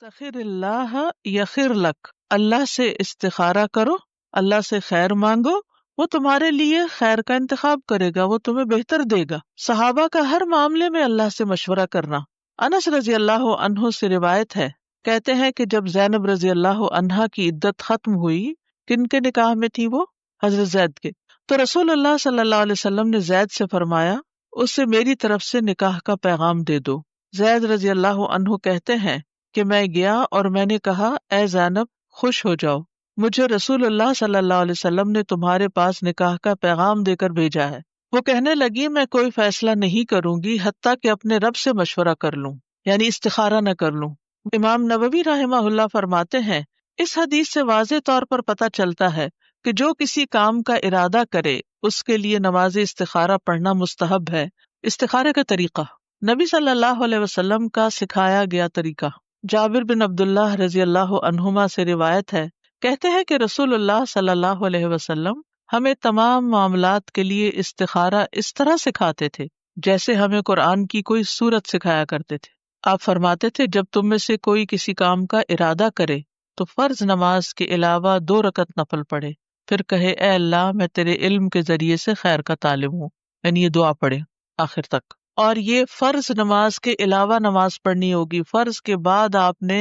تخر اللہ یخر لک، اللہ سے استخارہ کرو، اللہ سے خیر مانگو، وہ تمہارے لیے خیر کا انتخاب کرے گا، وہ تمہیں بہتر دے گا۔ صحابہ کا ہر معاملے میں اللہ سے مشورہ کرنا۔ انس رضی اللہ عنہ سے روایت ہے، کہتے ہیں کہ جب زینب رضی اللہ عنہا کی عدت ختم ہوئی، کن کے نکاح میں تھی وہ؟ حضرت زید کے۔ تو رسول اللہ صلی اللہ علیہ وسلم نے زید سے فرمایا اس سے میری طرف سے نکاح کا پیغام دے دو۔ زید رضی اللہ عنہ کہتے ہیں کہ میں گیا اور میں نے کہا اے زینب خوش ہو جاؤ، مجھے رسول اللہ صلی اللہ علیہ وسلم نے تمہارے پاس نکاح کا پیغام دے کر بھیجا ہے۔ وہ کہنے لگی میں کوئی فیصلہ نہیں کروں گی حتیٰ کہ اپنے رب سے مشورہ کر لوں، یعنی استخارہ نہ کر لوں۔ امام نووی رحمہ اللہ فرماتے ہیں اس حدیث سے واضح طور پر پتہ چلتا ہے کہ جو کسی کام کا ارادہ کرے اس کے لیے نماز استخارہ پڑھنا مستحب ہے۔ استخارے کا طریقہ نبی صلی اللہ علیہ وسلم کا سکھایا گیا طریقہ۔ جابر بن عبداللہ رضی اللہ عنہما سے روایت ہے، کہتے ہیں کہ رسول اللہ صلی اللہ علیہ وسلم ہمیں تمام معاملات کے لیے استخارہ اس طرح سکھاتے تھے جیسے ہمیں قرآن کی کوئی سورت سکھایا کرتے تھے۔ آپ فرماتے تھے جب تم میں سے کوئی کسی کام کا ارادہ کرے تو فرض نماز کے علاوہ 2 رکعت نفل پڑھے، پھر کہے اے اللہ میں تیرے علم کے ذریعے سے خیر کا طالب ہوں، یعنی یہ دعا پڑھے آخر تک۔ اور یہ فرض نماز کے علاوہ نماز پڑھنی ہوگی، فرض کے بعد آپ نے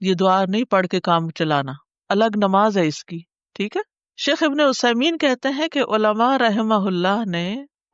یہ دعا نہیں پڑھ کے کام چلانا، الگ نماز ہے اس کی، ٹھیک ہے۔ شیخ ابن عثیمین کہتے ہیں کہ علماء رحمہ اللہ نے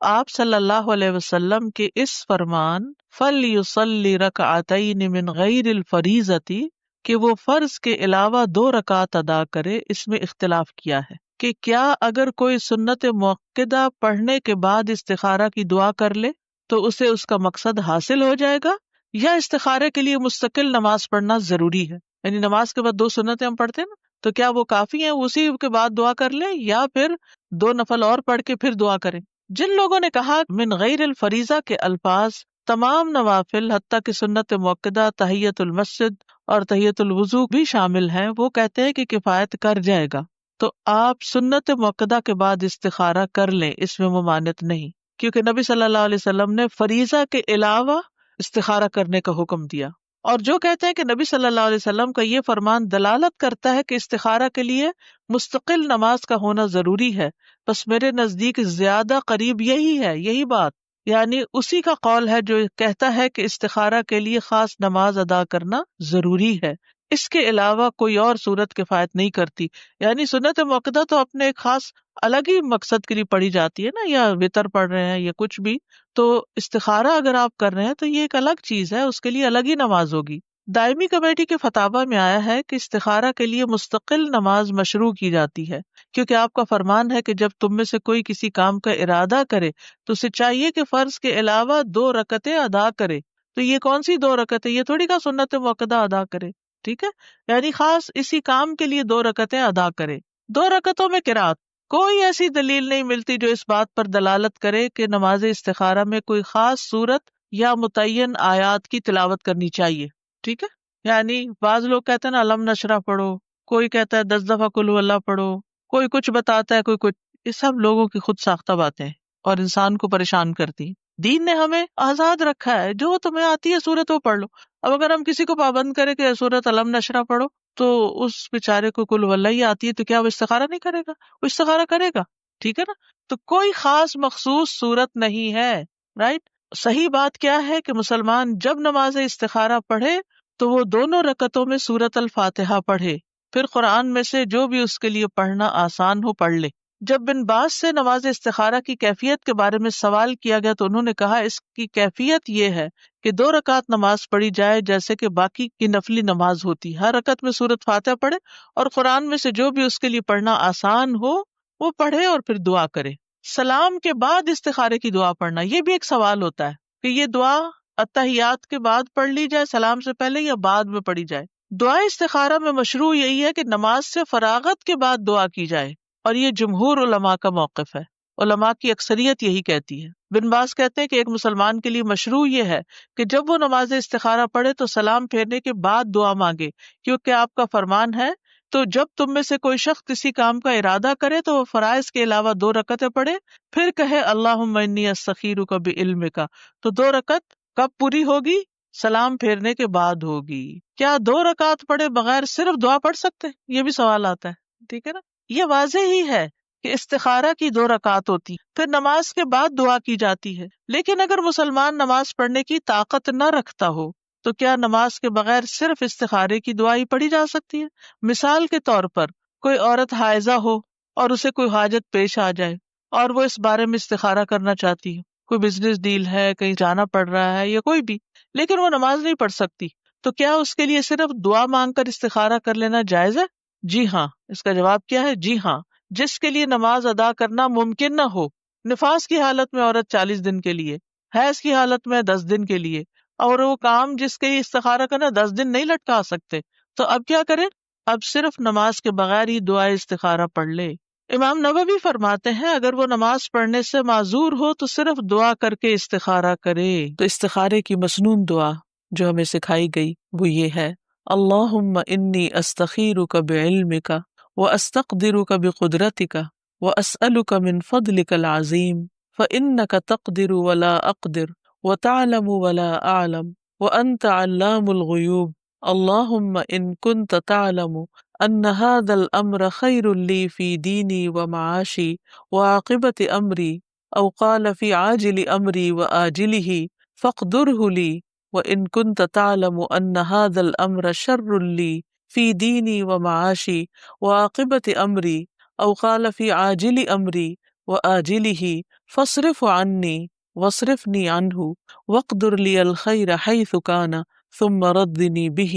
آپ صلی اللہ علیہ وسلم کے اس فرمان فَلْيُصَلِّ رَكْعَتَيْنِ مِنْ غَيْرِ الْفَرِيضَةِ کہ وہ فرض کے علاوہ 2 رکعت ادا کرے، اس میں اختلاف کیا ہے کہ کیا اگر کوئی سنت مؤکدہ پڑھنے کے بعد استخارہ کی دعا کر لے تو اسے اس کا مقصد حاصل ہو جائے گا، یا استخارے کے لیے مستقل نماز پڑھنا ضروری ہے، یعنی نماز کے بعد 2 سنتیں ہم پڑھتے ہیں نا، تو کیا وہ کافی ہیں اسی کے بعد دعا کر لیں یا پھر 2 نفل اور پڑھ کے پھر دعا کریں؟ جن لوگوں نے کہا من غیر الفریضہ کے الفاظ تمام نوافل حتیٰ کہ سنت مؤکدہ تحیت المسجد اور تحیت الوضو بھی شامل ہیں، وہ کہتے ہیں کہ کفایت کر جائے گا، تو آپ سنت مؤکدہ کے بعد استخارہ کر لیں، اس میں ممانعت نہیں، کیونکہ نبی صلی اللہ علیہ وسلم نے فریضہ کے علاوہ استخارہ کرنے کا حکم دیا۔ اور جو کہتے ہیں کہ نبی صلی اللہ علیہ وسلم کا یہ فرمان دلالت کرتا ہے کہ استخارہ کے لیے مستقل نماز کا ہونا ضروری ہے، بس میرے نزدیک زیادہ قریب یہی ہے، یہی بات، یعنی اسی کا قول ہے جو کہتا ہے کہ استخارہ کے لیے خاص نماز ادا کرنا ضروری ہے، اس کے علاوہ کوئی اور صورت کفایت نہیں کرتی۔ یعنی سنت مؤکدہ تو اپنے ایک خاص الگ ہی مقصد کے لیے پڑھی جاتی ہے نا، یا وتر پڑھ رہے ہیں یا کچھ بھی، تو استخارہ اگر آپ کر رہے ہیں تو یہ ایک الگ چیز ہے، اس کے لیے الگ ہی نماز ہوگی۔ دائمی کمیٹی کے فتاوی میں آیا ہے کہ استخارہ کے لیے مستقل نماز مشروع کی جاتی ہے، کیونکہ آپ کا فرمان ہے کہ جب تم میں سے کوئی کسی کام کا ارادہ کرے تو اسے چاہیے کہ فرض کے علاوہ 2 رکعتیں ادا کرے، تو یہ کون سی 2 رکعتیں؟ یہ تھوڑی کا سنت مؤکدہ ادا کرے، ٹھیک ہے، یعنی خاص اسی کام کے لیے 2 رکعتیں ادا کرے۔ 2 رکعتوں میں قرات، کوئی ایسی دلیل نہیں ملتی جو اس بات پر دلالت کرے کہ نماز استخارہ میں کوئی خاص صورت یا متعین آیات کی تلاوت کرنی چاہیے، ٹھیک ہے۔ یعنی بعض لوگ کہتے ہیں نا علم نشرح پڑھو، کوئی کہتا ہے 10 دفعہ قل ہو اللہ پڑھو، کوئی کچھ بتاتا ہے، کوئی کچھ، یہ سب لوگوں کی خود ساختہ باتیں ہیں اور انسان کو پریشان کرتی ہیں۔ دین نے ہمیں آزاد رکھا ہے، جو تمہیں آتی ہے سورت وہ پڑھ لو۔ اب اگر ہم کسی کو پابند کریں کہ سورت علم نشرح پڑھو تو اس بیچارے کو قل ہو اللہ ہی آتی ہے، تو کیا وہ استخارہ نہیں کرے گا؟ وہ استخارہ کرے گا، ٹھیک ہے نا۔ تو کوئی خاص مخصوص صورت نہیں ہے، رائٹ۔ صحیح بات کیا ہے کہ مسلمان جب نماز استخارہ پڑھے تو وہ دونوں رکعتوں میں سورت الفاتحہ پڑھے، پھر قرآن میں سے جو بھی اس کے لیے پڑھنا آسان ہو پڑھ لے۔ جب بن باز سے نماز استخارہ کی کیفیت کے بارے میں سوال کیا گیا تو انہوں نے کہا اس کی کیفیت یہ ہے کہ 2 رکعت نماز پڑھی جائے جیسے کہ باقی کی نفلی نماز ہوتی، ہر رکعت میں سورت فاتحہ پڑھے اور قرآن میں سے جو بھی اس کے لیے پڑھنا آسان ہو وہ پڑھے اور پھر دعا کرے۔ سلام کے بعد استخارے کی دعا پڑھنا، یہ بھی ایک سوال ہوتا ہے کہ یہ دعا اتحیات کے بعد پڑھ لی جائے، سلام سے پہلے، یا بعد میں پڑھی جائے۔ دعا استخارہ میں مشروع یہی ہے کہ نماز سے فراغت کے بعد دعا کی جائے، اور یہ جمہور علماء کا موقف ہے، علماء کی اکثریت یہی کہتی ہے۔ بن باز کہتے ہیں کہ ایک مسلمان کے لیے مشروع یہ ہے کہ جب وہ نماز استخارہ پڑھے تو سلام پھیرنے کے بعد دعا مانگے، کیونکہ آپ کا فرمان ہے تو جب تم میں سے کوئی شخص کسی کام کا ارادہ کرے تو وہ فرائض کے علاوہ 2 رکعتیں پڑھے، پھر کہے اللہم انی استخیرک بعلمک، تو 2 رکعت کب پوری ہوگی؟ سلام پھیرنے کے بعد ہوگی۔ کیا 2 رکعت پڑھے بغیر صرف دعا پڑھ سکتے ہیں؟ یہ بھی سوال آتا ہے، ٹھیک ہے نا؟ یہ واضح ہی ہے کہ استخارہ کی 2 رکعت ہوتی، پھر نماز کے بعد دعا کی جاتی ہے۔ لیکن اگر مسلمان نماز پڑھنے کی طاقت نہ رکھتا ہو تو کیا نماز کے بغیر صرف استخارے کی دعا ہی پڑھی جا سکتی ہے؟ مثال کے طور پر کوئی عورت حائضہ ہو اور اسے کوئی حاجت پیش آ جائے اور وہ اس بارے میں استخارہ کرنا چاہتی ہے، کوئی بزنس ڈیل ہے، کہیں جانا پڑ رہا ہے یا کوئی بھی، لیکن وہ نماز نہیں پڑھ سکتی، تو کیا اس کے لیے صرف دعا مانگ کر استخارہ کر لینا جائز ہے؟ جی ہاں، اس کا جواب کیا ہے؟ جی ہاں، جس کے لیے نماز ادا کرنا ممکن نہ ہو، نفاس کی حالت میں عورت 40 دن کے لیے، حیض کی حالت میں 10 دن کے لیے، اور وہ کام جس کے لیے استخارہ کرنا 10 دن نہیں لٹکا سکتے، تو اب کیا کریں؟ اب صرف نماز کے بغیر ہی دعائے استخارہ پڑھ لے۔ امام نووی فرماتے ہیں اگر وہ نماز پڑھنے سے معذور ہو تو صرف دعا کر کے استخارہ کرے۔ تو استخارے کی مسنون دعا جو ہمیں سکھائی گئی وہ یہ ہے: اللہم انی استخیرک بعلمک واستقدرک بقدرتک واسألک من فضلک العظیم فإنک تقدر ولا اقدر وتعلم ولا اعلم وانت علام الغیوب اللہم ان کنت تعلم ان هذا الامر خیر لی فی دینی ومعاشی وعاقبت امری او قال فی عاجل امری وآجلہ فاقدرہ لی وان كنت تعلم ان هذا الامر شر لی فی دینی ومعاشی وعاقبت امری او قال فی عاجل امری وآجلہ فاصرف عنی واصرفنی عنہ واقدر لی الخیر حیث کان ثم ردنی بہ۔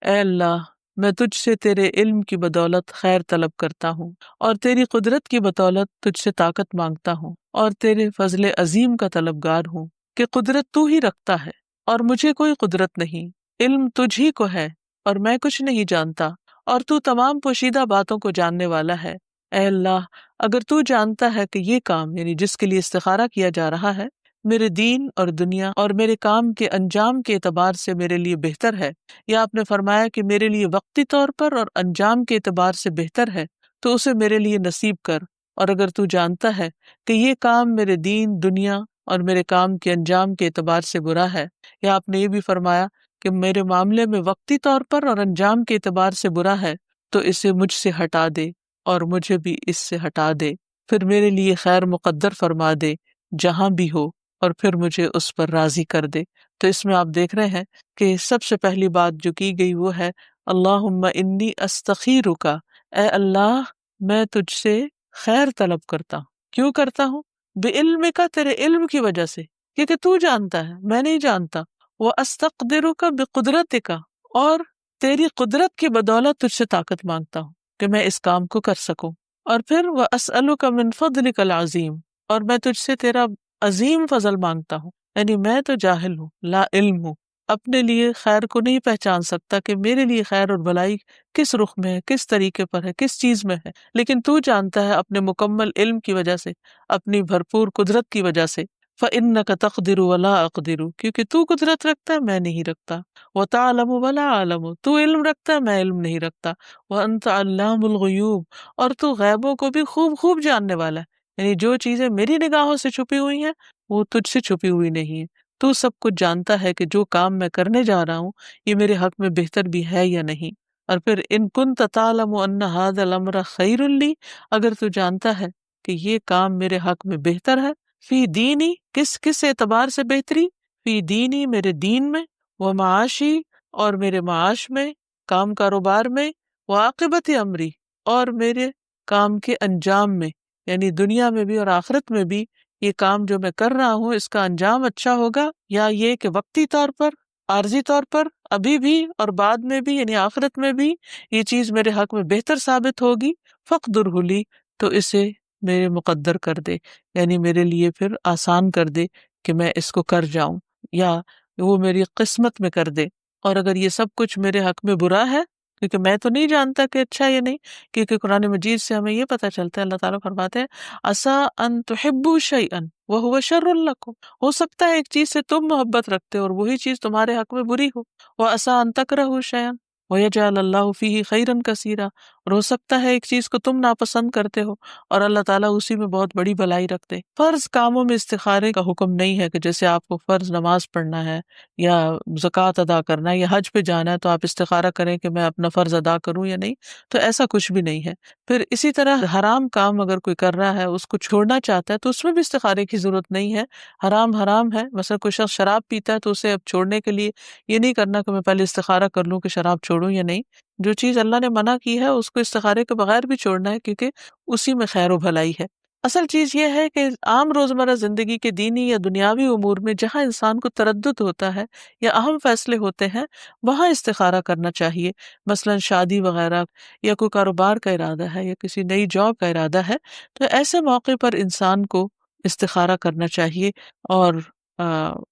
اے اللہ، میں تجھ سے تیرے علم کی بدولت خیر طلب کرتا ہوں اور تیری قدرت کی بدولت تجھ سے طاقت مانگتا ہوں اور تیرے فضل عظیم کا طلبگار ہوں کہ قدرت تو ہی رکھتا ہے اور مجھے کوئی قدرت نہیں، علم تجھ ہی کو ہے اور میں کچھ نہیں جانتا، اور تو تمام پوشیدہ باتوں کو جاننے والا ہے۔ اے اللہ، اگر تو جانتا ہے کہ یہ کام یعنی جس کے لیے استخارہ کیا جا رہا ہے میرے دین اور دنیا اور میرے کام کے انجام کے اعتبار سے میرے لیے بہتر ہے، یا آپ نے فرمایا کہ میرے لیے وقتی طور پر اور انجام کے اعتبار سے بہتر ہے، تو اسے میرے لیے نصیب کر، اور اگر تو جانتا ہے کہ یہ کام میرے دین، دنیا اور میرے کام کے انجام کے اعتبار سے برا ہے، یا آپ نے یہ بھی فرمایا کہ میرے معاملے میں وقتی طور پر اور انجام کے اعتبار سے برا ہے، تو اسے مجھ سے ہٹا دے اور مجھے بھی اس سے ہٹا دے، پھر میرے لیے خیر مقدر فرما دے جہاں بھی ہو، اور پھر مجھے اس پر راضی کر دے۔ تو اس میں آپ دیکھ رہے ہیں کہ سب سے پہلی بات جو کی گئی وہ ہے اللہم انی استخیرک، اے اللہ میں تجھ سے خیر طلب کرتا ہوں۔ کیوں کرتا ہوں؟ بعلمک، تیرے علم کی وجہ سے، کیونکہ تو جانتا ہے میں نہیں جانتا، واستقدرک بقدرتک، اور تیری قدرت کی بدولت تجھ سے طاقت مانگتا ہوں کہ میں اس کام کو کر سکوں، اور پھر واسألک من فضلک العظیم، اور میں تجھ سے تیرا عظیم فضل مانگتا ہوں، یعنی میں تو جاہل ہوں، لا علم ہوں، اپنے لیے خیر کو نہیں پہچان سکتا کہ میرے لیے خیر اور بھلائی کس رخ میں ہے، کس طریقے پر ہے، کس چیز میں ہے، لیکن تو جانتا ہے اپنے مکمل علم کی وجہ سے، اپنی بھرپور قدرت کی وجہ سے۔ فإنک تقدر ولا اقدر، کیونکہ تو قدرت رکھتا ہے میں نہیں رکھتا، وتعلم ولا اعلم، تو علم رکھتا ہے میں علم نہیں رکھتا، وانت علام الغیوب، اور تو غیبوں کو بھی خوب خوب جاننے والا ہے، یعنی جو چیزیں میری نگاہوں سے چھپی ہوئی ہیں وہ تجھ سے چھپی ہوئی نہیں ہے، تو سب کچھ جانتا ہے کہ جو کام میں کرنے جا رہا ہوں یہ میرے حق میں بہتر بھی ہے یا نہیں۔ اور پھر ان کنت تعلم ان ھذا الامر خیر لی، اگر تو جانتا ہے کہ یہ کام میرے حق میں بہتر ہے، فی دینی، کس اعتبار سے بہتری؟ فی دینی، میرے دین میں، و معاشی، اور میرے معاش میں، کام کاروبار میں، وعاقبت امری، اور میرے کام کے انجام میں، یعنی دنیا میں بھی اور آخرت میں بھی یہ کام جو میں کر رہا ہوں اس کا انجام اچھا ہوگا، یا یہ کہ وقتی طور پر، عارضی طور پر، ابھی بھی اور بعد میں بھی، یعنی آخرت میں بھی یہ چیز میرے حق میں بہتر ثابت ہوگی، فاقدرہ لی، تو اسے میرے مقدر کر دے، یعنی میرے لیے پھر آسان کر دے کہ میں اس کو کر جاؤں، یا وہ میری قسمت میں کر دے۔ اور اگر یہ سب کچھ میرے حق میں برا ہے، کیونکہ میں تو نہیں جانتا کہ اچھا یا نہیں، کیونکہ قرآن مجید سے ہمیں یہ پتہ چلتا ہے، اللہ تعالیٰ فرماتے ہیں عسیٰ ان تحبوا شیئا وہو شر لکم، ہو سکتا ہے ایک چیز سے تم محبت رکھتے ہو اور وہی چیز تمہارے حق میں بری ہو، وعسیٰ ان تکرہوا شیئا، وَيَجْعَلَ اللَّهُ فِيهِ خَيْرًا كَثِيرًا، اور ہو سکتا ہے ایک چیز کو تم ناپسند کرتے ہو اور اللہ تعالیٰ اسی میں بہت بڑی بھلائی رکھ دے۔ فرض کاموں میں استخارے کا حکم نہیں ہے کہ جیسے آپ کو فرض نماز پڑھنا ہے یا زکوٰۃ ادا کرنا ہے یا حج پہ جانا ہے تو آپ استخارہ کریں کہ میں اپنا فرض ادا کروں یا نہیں، تو ایسا کچھ بھی نہیں ہے۔ پھر اسی طرح حرام کام اگر کوئی کر رہا ہے اس کو چھوڑنا چاہتا ہے تو اس میں بھی استخارے کی ضرورت نہیں ہے۔ حرام حرام ہے، مثلا کوئی شخص شراب پیتا ہے تو اسے اب چھوڑنے کے لیے یہ نہیں کرنا کہ میں پہلے استخارہ کر لوں کہ شراب چھوڑوں یا نہیں۔ جو چیز اللہ نے منع کی ہے اس کو استخارے کے بغیر بھی چھوڑنا ہے، کیونکہ اسی میں خیر و بھلائی ہے۔ اصل چیز یہ ہے کہ عام روزمرہ زندگی کے دینی یا دنیاوی امور میں جہاں انسان کو تردد ہوتا ہے یا اہم فیصلے ہوتے ہیں وہاں استخارہ کرنا چاہیے، مثلا شادی وغیرہ یا کوئی کاروبار کا ارادہ ہے یا کسی نئی جاب کا ارادہ ہے، تو ایسے موقع پر انسان کو استخارہ کرنا چاہیے اور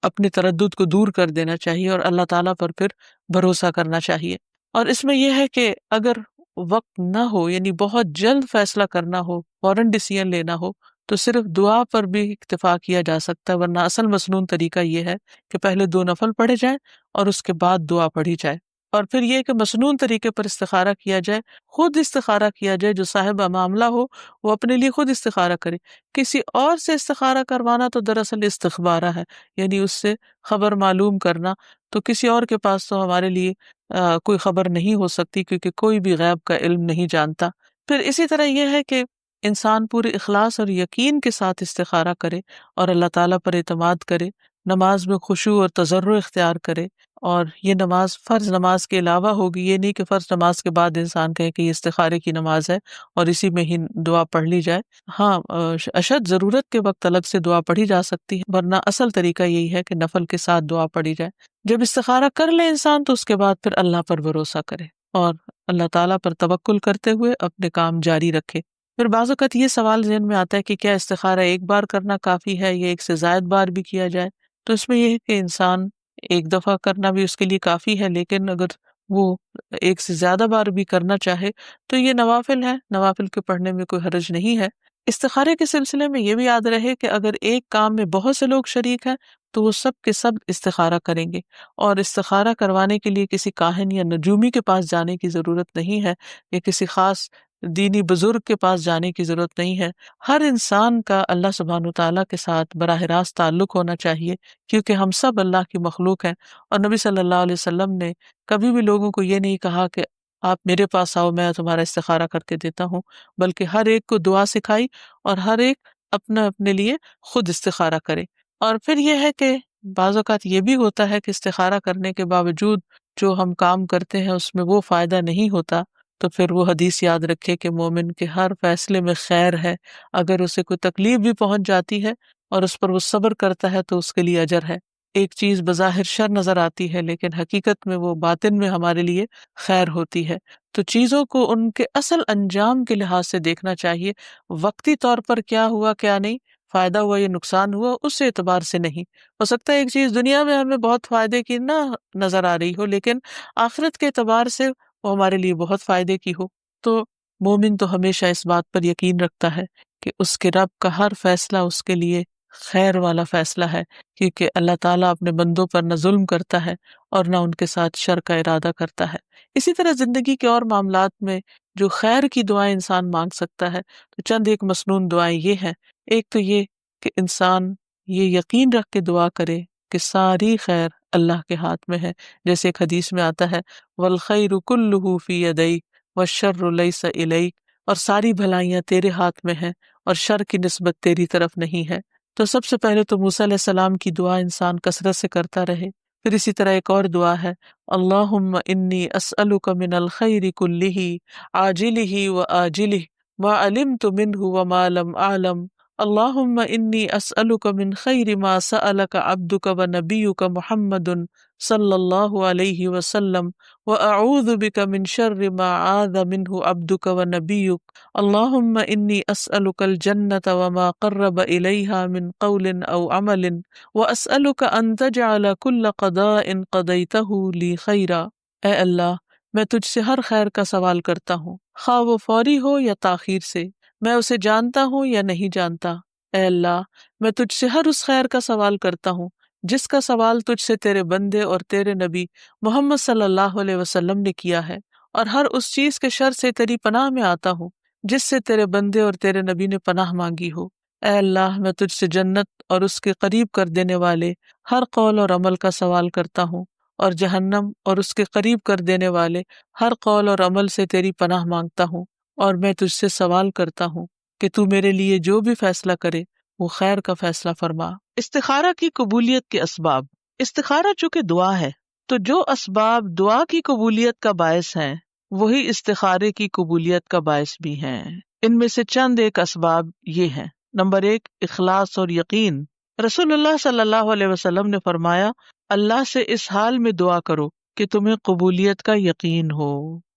اپنے تردد کو دور کر دینا چاہیے اور اللہ تعالیٰ پر پھر بھروسہ کرنا چاہیے۔ اور اس میں یہ ہے کہ اگر وقت نہ ہو، یعنی بہت جلد فیصلہ کرنا ہو، فوراً ڈیسیژن لینا ہو، تو صرف دعا پر بھی اکتفا کیا جا سکتا ہے، ورنہ اصل مسنون طریقہ یہ ہے کہ پہلے 2 نفل پڑھے جائیں اور اس کے بعد دعا پڑھی جائے۔ اور پھر یہ کہ مسنون طریقے پر استخارہ کیا جائے، خود استخارہ کیا جائے، جو صاحب معاملہ ہو وہ اپنے لیے خود استخارہ کرے۔ کسی اور سے استخارہ کروانا تو دراصل استخبارہ ہے، یعنی اس سے خبر معلوم کرنا، تو کسی اور کے پاس تو ہمارے لیے کوئی خبر نہیں ہو سکتی، کیونکہ کوئی بھی غیب کا علم نہیں جانتا۔ پھر اسی طرح یہ ہے کہ انسان پورے اخلاص اور یقین کے ساتھ استخارہ کرے اور اللہ تعالیٰ پر اعتماد کرے، نماز میں خشوع اور تضرع اختیار کرے، اور یہ نماز فرض نماز کے علاوہ ہوگی، یہ نہیں کہ فرض نماز کے بعد انسان کہے کہ یہ استخارے کی نماز ہے اور اسی میں ہی دعا پڑھ لی جائے۔ ہاں، اشد ضرورت کے وقت الگ سے دعا پڑھی جا سکتی ہے، ورنہ اصل طریقہ یہی ہے کہ نفل کے ساتھ دعا پڑھی جائے۔ جب استخارہ کر لے انسان تو اس کے بعد پھر اللہ پر بھروسہ کرے اور اللہ تعالیٰ پر توکل کرتے ہوئے اپنے کام جاری رکھے۔ پھر بعض اوقات یہ سوال ذہن میں آتا ہے کہ کیا استخارہ ایک بار کرنا کافی ہے یا ایک سے زائد بار بھی کیا جائے؟ تو اس میں یہ ہے کہ انسان ایک دفعہ کرنا بھی اس کے لیے کافی ہے، لیکن اگر وہ ایک سے زیادہ بار بھی کرنا چاہے تو یہ نوافل ہے، نوافل کے پڑھنے میں کوئی حرج نہیں ہے۔ استخارے کے سلسلے میں یہ بھی یاد رہے کہ اگر ایک کام میں بہت سے لوگ شریک ہیں تو وہ سب کے سب استخارہ کریں گے، اور استخارہ کروانے کے لیے کسی کاہن یا نجومی کے پاس جانے کی ضرورت نہیں ہے یا کسی خاص دینی بزرگ کے پاس جانے کی ضرورت نہیں ہے۔ ہر انسان کا اللہ سبحانہ وتعالیٰ کے ساتھ براہ راست تعلق ہونا چاہیے، کیونکہ ہم سب اللہ کی مخلوق ہیں، اور نبی صلی اللہ علیہ وسلم نے کبھی بھی لوگوں کو یہ نہیں کہا کہ آپ میرے پاس آؤ میں تمہارا استخارہ کر کے دیتا ہوں، بلکہ ہر ایک کو دعا سکھائی اور ہر ایک اپنے لیے خود استخارہ کرے۔ اور پھر یہ ہے کہ بعض اوقات یہ بھی ہوتا ہے کہ استخارہ کرنے کے باوجود جو ہم کام کرتے ہیں اس میں وہ فائدہ نہیں ہوتا، تو پھر وہ حدیث یاد رکھے کہ مومن کے ہر فیصلے میں خیر ہے، اگر اسے کوئی تکلیف بھی پہنچ جاتی ہے اور اس پر وہ صبر کرتا ہے تو اس کے لیے اجر ہے۔ ایک چیز بظاہر شر نظر آتی ہے لیکن حقیقت میں وہ باطن میں ہمارے لیے خیر ہوتی ہے، تو چیزوں کو ان کے اصل انجام کے لحاظ سے دیکھنا چاہیے، وقتی طور پر کیا ہوا کیا نہیں، فائدہ ہوا یا نقصان ہوا، اس اعتبار سے نہیں۔ ہو سکتا ہے ایک چیز دنیا میں ہمیں بہت فائدے کی نہ نظر آ رہی ہو، لیکن آخرت کے اعتبار سے وہ ہمارے لیے بہت فائدے کی ہو۔ تو مومن تو ہمیشہ اس بات پر یقین رکھتا ہے کہ اس کے رب کا ہر فیصلہ اس کے لیے خیر والا فیصلہ ہے، کیونکہ اللہ تعالیٰ اپنے بندوں پر نہ ظلم کرتا ہے اور نہ ان کے ساتھ شر کا ارادہ کرتا ہے۔ اسی طرح زندگی کے اور معاملات میں جو خیر کی دعائیں انسان مانگ سکتا ہے، تو چند ایک مسنون دعائیں یہ ہیں۔ ایک تو یہ کہ انسان یہ یقین رکھ کے دعا کرے کہ ساری خیر اللہ کے ہاتھ میں ہے، جیسے ایک حدیث میں آتا ہے والخیر کلہ فی یدیک والشر لیس الیک، اور ساری بھلائیاں تیرے ہاتھ میں ہیں اور شر کی نسبت تیری طرف نہیں ہے۔ تو سب سے پہلے تو موسیٰ علیہ السلام کی دعا انسان کثرت سے کرتا رہے۔ پھر اسی طرح ایک اور دعا ہے اللہم انی اسألک من الخیر کلہ عاجلہ وآجلہ ما علمت منہ وما لم اعلم، اللہم انی اسألک من خیر ما سألک عبدک ونبیک محمد صلی اللہ علیہ وسلم واعوذ بک من شر ما عاذ منہ عبدک ونبیک، اللہم انی اسألک الجنۃ وما قرب الیہا من قول او عمل واسألک ان تجعل کل قضاء قضیتہ لی خیرا۔ اے اللہ، میں تجھ سے ہر خیر کا سوال کرتا ہوں، خواہ وہ فوری ہو یا تاخیر سے، میں اسے جانتا ہوں یا نہیں جانتا۔ اے اللہ، میں تجھ سے ہر اس خیر کا سوال کرتا ہوں جس کا سوال تجھ سے تیرے بندے اور تیرے نبی محمد صلی اللہ علیہ وسلم نے کیا ہے، اور ہر اس چیز کے شر سے تیری پناہ میں آتا ہوں جس سے تیرے بندے اور تیرے نبی نے پناہ مانگی ہو۔ اے اللہ، میں تجھ سے جنت اور اس کے قریب کر دینے والے ہر قول اور عمل کا سوال کرتا ہوں، اور جہنم اور اس کے قریب کر دینے والے ہر قول اور عمل سے تیری پناہ مانگتا ہوں، اور میں تجھ سے سوال کرتا ہوں کہ تو میرے لیے جو بھی فیصلہ کرے وہ خیر کا فیصلہ فرما۔ استخارہ کی قبولیت کے اسباب۔ استخارہ چونکہ دعا ہے تو جو اسباب دعا کی قبولیت کا باعث ہیں وہی استخارے کی قبولیت کا باعث بھی ہیں۔ ان میں سے چند ایک اسباب یہ ہیں۔ نمبر 1، اخلاص اور یقین۔ رسول اللہ صلی اللہ علیہ وسلم نے فرمایا، اللہ سے اس حال میں دعا کرو کہ تمہیں قبولیت کا یقین ہو۔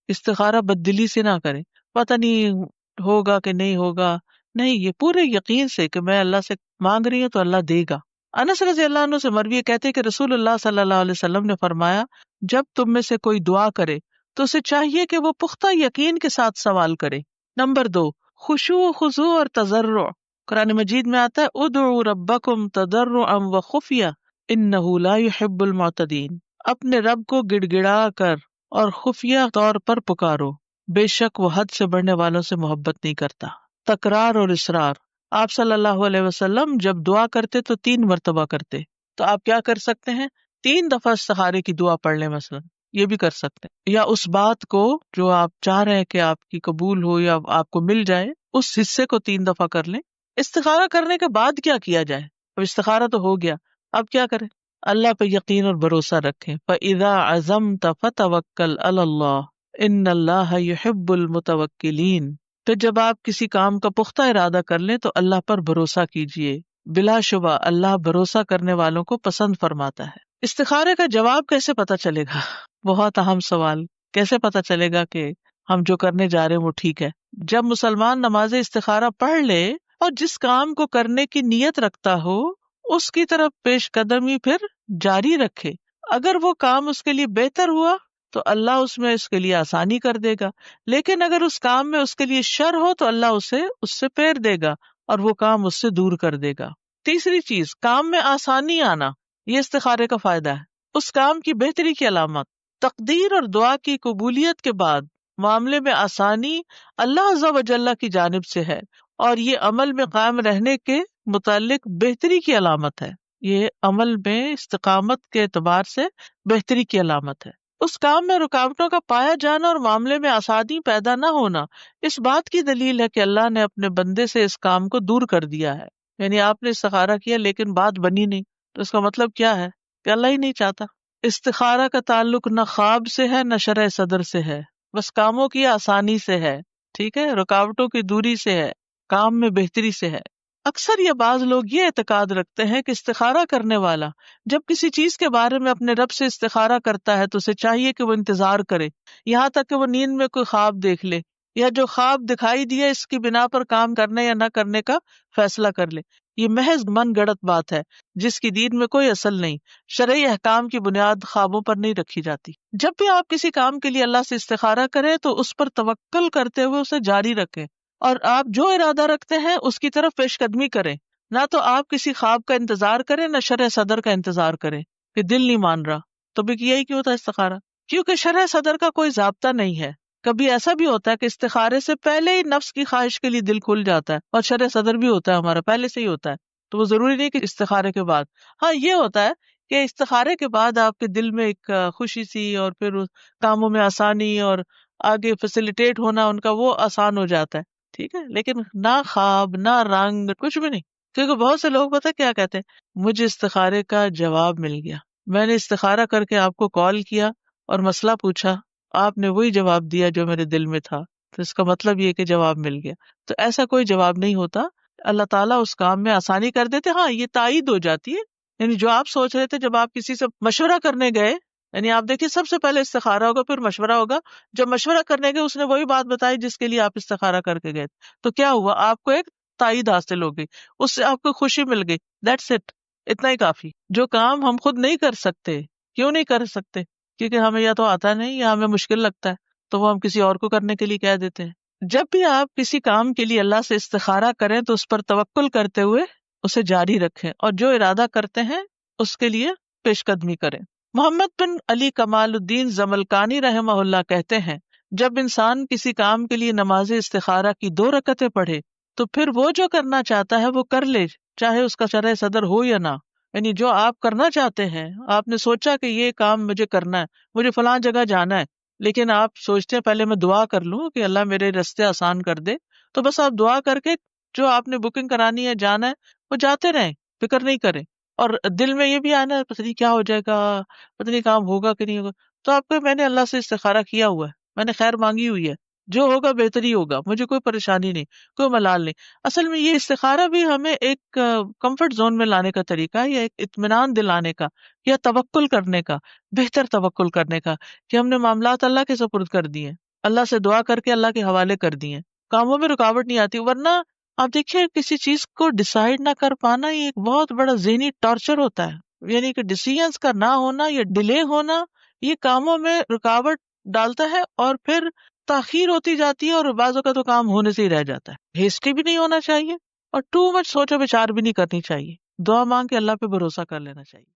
استخارہ بددلی سے نہ کریں، پتہ نہیں ہوگا کہ نہیں ہوگا، نہیں، یہ پورے یقین سے کہ میں اللہ سے مانگ رہی ہوں تو اللہ دے گا۔ انس رضی اللہ عنہ سے مروی کہتے کہ رسول اللہ صلی اللہ علیہ وسلم نے فرمایا، جب تم میں سے کوئی دعا کرے تو اسے چاہیے کہ وہ پختہ یقین کے ساتھ سوال کرے۔ نمبر 2، خشوع و خضوع اور تضرع۔ قرآن مجید میں آتا ہے، ادعوا ربکم تضرعا وخفیہ انہ لا یحب المعتدین۔ اپنے رب کو گڑ گڑا کر اور خفیہ طور پر پکارو، بے شک وہ حد سے بڑھنے والوں سے محبت نہیں کرتا۔ تکرار اور اصرار۔ آپ صلی اللہ علیہ وسلم جب دعا کرتے تو 3 مرتبہ کرتے، تو آپ کیا کر سکتے ہیں، 3 دفعہ استخارے کی دعا پڑھ لیں مثلا، یہ بھی کر سکتے ہیں۔ یا اس بات کو جو آپ چاہ رہے ہیں کہ آپ کی قبول ہو یا آپ کو مل جائے، اس حصے کو 3 دفعہ کر لیں۔ استخارہ کرنے کے بعد کیا کیا جائے؟ اب استخارہ تو ہو گیا، اب کیا کریں؟ اللہ پہ یقین اور بھروسہ رکھیں۔ فَإِذَا عَزَمْتَ فَتَوَكَّلْ عَلَى اللَّهِ إِنَّ اللَّهَ يُحِبُّ الْمُتَوَكِّلِينَ۔ پھر جب آپ کسی کام کا پختہ ارادہ کر لیں تو اللہ پر بھروسہ کیجئے، بلا شبہ اللہ بھروسہ کرنے والوں کو پسند فرماتا ہے۔ استخارے کا جواب کیسے پتا چلے گا؟ بہت اہم سوال، کیسے پتا چلے گا کہ ہم جو کرنے جا رہے ہیں وہ ٹھیک ہے؟ جب مسلمان نماز استخارہ پڑھ لے اور جس کام کو کرنے کی نیت رکھتا ہو اس کی طرف پیش قدمی پھر جاری رکھے، اگر وہ کام اس کے لیے بہتر ہوا تو اللہ اس میں اس کے لیے آسانی کر دے گا، لیکن اگر اس کام میں اس کے لیے شر ہو تو اللہ اس سے پھیر دے گا اور وہ کام اس سے دور کر دے گا۔ تیسری چیز، کام میں آسانی آنا، یہ استخارے کا فائدہ ہے، اس کام کی بہتری کی علامت۔ تقدیر اور دعا کی قبولیت کے بعد معاملے میں آسانی اللہ عز و جل کی جانب سے ہے، اور یہ عمل میں قائم رہنے کے متعلق بہتری کی علامت ہے، یہ عمل میں استقامت کے اعتبار سے بہتری کی علامت ہے۔ اس کام میں رکاوٹوں کا پایا جانا اور معاملے میں آسانی پیدا نہ ہونا اس بات کی دلیل ہے کہ اللہ نے اپنے بندے سے اس کام کو دور کر دیا ہے۔ یعنی آپ نے استخارہ کیا لیکن بات بنی نہیں، تو اس کا مطلب کیا ہے کہ اللہ ہی نہیں چاہتا۔ استخارہ کا تعلق نہ خواب سے ہے نہ شرح صدر سے ہے، بس کاموں کی آسانی سے ہے، ٹھیک ہے، رکاوٹوں کی دوری سے ہے، کام میں بہتری سے ہے۔ اکثر یہ بعض لوگ یہ اعتقاد رکھتے ہیں کہ استخارہ کرنے والا جب کسی چیز کے بارے میں اپنے رب سے استخارہ کرتا ہے تو اسے چاہیے کہ وہ انتظار کرے یہاں تک کہ وہ نیند میں کوئی خواب دیکھ لے، یا جو خواب دکھائی دیا اس کی بنا پر کام کرنے یا نہ کرنے کا فیصلہ کر لے۔ یہ محض من گڑت بات ہے جس کی دین میں کوئی اصل نہیں۔ شرعی احکام کی بنیاد خوابوں پر نہیں رکھی جاتی۔ جب بھی آپ کسی کام کے لیے اللہ سے استخارہ کریں تو اس پر توکل کرتے ہوئے اسے جاری رکھیں، اور آپ جو ارادہ رکھتے ہیں اس کی طرف پیش قدمی کریں، نہ تو آپ کسی خواب کا انتظار کریں نہ شرح صدر کا انتظار کریں کہ دل نہیں مان رہا تو بھی یہی کیوں ہوتا ہے استخارہ؟ کیونکہ شرح صدر کا کوئی ضابطہ نہیں ہے۔ کبھی ایسا بھی ہوتا ہے کہ استخارے سے پہلے ہی نفس کی خواہش کے لیے دل کھل جاتا ہے، اور شرح صدر بھی ہوتا ہے ہمارا پہلے سے ہی ہوتا ہے، تو وہ ضروری نہیں کہ استخارے کے بعد۔ ہاں یہ ہوتا ہے کہ استخارے کے بعد آپ کے دل میں ایک خوشی سی، اور پھر کاموں میں آسانی اور آگے فیسیلیٹیٹ ہونا ان کا وہ آسان ہو جاتا ہے، ٹھیک ہے، لیکن نہ خواب نہ رنگ کچھ بھی نہیں۔ کیونکہ بہت سے لوگ پتہ کیا کہتے ہیں، مجھے استخارے کا جواب مل گیا، میں نے استخارہ کر کے آپ کو کال کیا اور مسئلہ پوچھا، آپ نے وہی جواب دیا جو میرے دل میں تھا، تو اس کا مطلب یہ کہ جواب مل گیا۔ تو ایسا کوئی جواب نہیں ہوتا، اللہ تعالیٰ اس کام میں آسانی کر دیتے۔ ہاں یہ تائید ہو جاتی ہے، یعنی جو آپ سوچ رہے تھے، جب آپ کسی سے مشورہ کرنے گئے، یعنی آپ دیکھیے سب سے پہلے استخارہ ہوگا پھر مشورہ ہوگا، جب مشورہ کرنے گئے اس نے وہی بات بتائی جس کے لیے آپ استخارہ کر کے گئے، تو کیا ہوا، آپ کو ایک تائید حاصل ہو گئی، اس سے آپ کو خوشی مل گئی، دیٹس اٹ، اتنا ہی کافی۔ جو کام ہم خود نہیں کر سکتے، کیوں نہیں کر سکتے؟ کیونکہ ہمیں یا تو آتا نہیں یا ہمیں مشکل لگتا ہے، تو وہ ہم کسی اور کو کرنے کے لیے کہہ دیتے ہیں۔ جب بھی آپ کسی کام کے لیے اللہ سے استخارہ کریں تو اس پر توکل کرتے ہوئے اسے جاری رکھیں، اور جو ارادہ کرتے ہیں اس کے لیے پیش قدمی کریں۔ محمد بن علی کمال الدین زملکانی رحمہ اللہ کہتے ہیں جب انسان کسی کام کے لیے نماز استخارہ کی 2 رکعتیں پڑھے تو پھر وہ جو کرنا چاہتا ہے وہ کر لے، چاہے اس کا شرح صدر ہو یا نہ۔ یعنی جو آپ کرنا چاہتے ہیں، آپ نے سوچا کہ یہ کام مجھے کرنا ہے، مجھے فلاں جگہ جانا ہے، لیکن آپ سوچتے ہیں پہلے میں دعا کر لوں کہ اللہ میرے راستے آسان کر دے، تو بس آپ دعا کر کے جو آپ نے بکنگ کرانی ہے جانا ہے وہ جاتے رہیں، فکر نہیں کریں۔ اور دل میں یہ بھی آنا پتہ نہیں کیا ہو جائے گا، پتہ نہیں کام ہوگا کہ نہیں ہوگا، تو آپ کو میں نے اللہ سے استخارہ کیا ہوا ہے، میں نے خیر مانگی ہوئی ہے، جو ہوگا بہتر ہی ہوگا، مجھے کوئی پریشانی نہیں، کوئی ملال نہیں۔ اصل میں یہ استخارہ بھی ہمیں ایک کمفرٹ زون میں لانے کا طریقہ ہے، یا ایک اطمینان دلانے کا، یا توکل کرنے کا، بہتر توکل کرنے کا، کہ ہم نے معاملات اللہ کے سپرد کر دیے، اللہ سے دعا کر کے اللہ کے حوالے کر دیے، کاموں میں رکاوٹ نہیں آتی۔ ورنہ آپ دیکھیے کسی چیز کو ڈیسائیڈ نہ کر پانا یہ ایک بہت بڑا ذہنی ٹارچر ہوتا ہے، یعنی کہ ڈیسیژنز کا نہ ہونا یا ڈیلے ہونا یہ کاموں میں رکاوٹ ڈالتا ہے، اور پھر تاخیر ہوتی جاتی ہے، اور بعض اوقات تو کام ہونے سے ہی رہ جاتا ہے۔ ہیسٹی بھی نہیں ہونا چاہیے اور ٹو مچ سوچو بچار بھی نہیں کرنی چاہیے، دعا مانگ کے اللہ پہ بھروسہ کر لینا چاہیے۔